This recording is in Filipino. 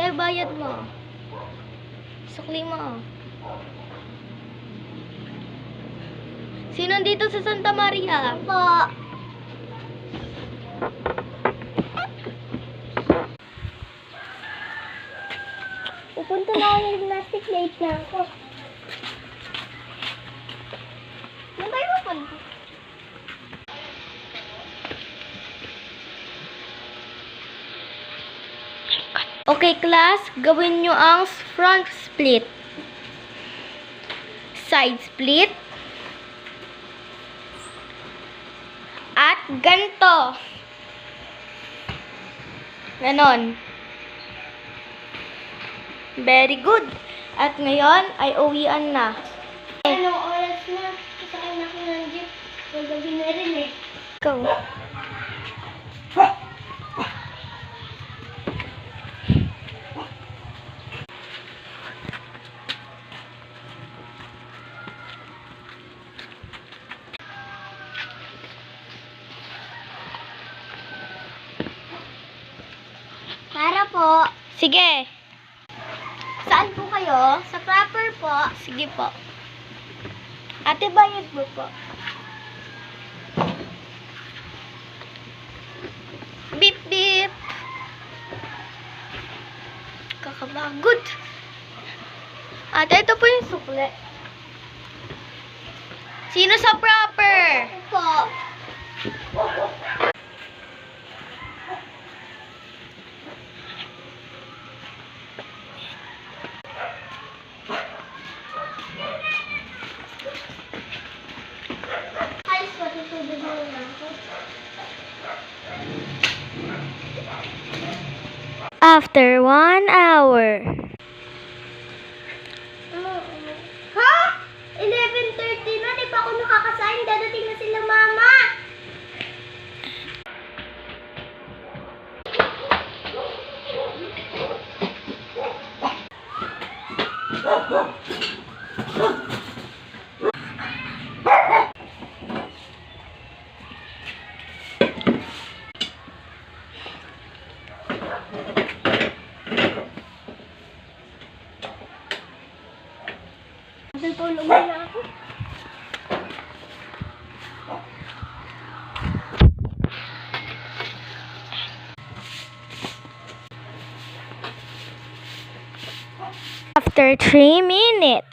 Ate, bayad mo. Sukli mo. Sino dito sa Santa Maria? Po. Pupunta na ako ng gymnastic, late na ako. Saan tayo pupunta? Okay, class. Gawin nyo ang front split. Side split. At ganito. Ganon. Very good. At ngayon ay uwian na. Anong oras na? Kasakay na ako ng jeep. Magabi na rin eh. Go. Para po. Sige. Saan po kayo? Sa proper po. Sige po. Ate, bayad mo po. Beep, beep. Kakabagod. Ate, ito po yung sukle. Sino sa proper? Po. Alis po, tutubig mo na ako. After 1 hour. Ha? 11:30 na, di pa ako nakakasahin. Dadating na sila, mama. Natutulog na ako. After 3 minutes.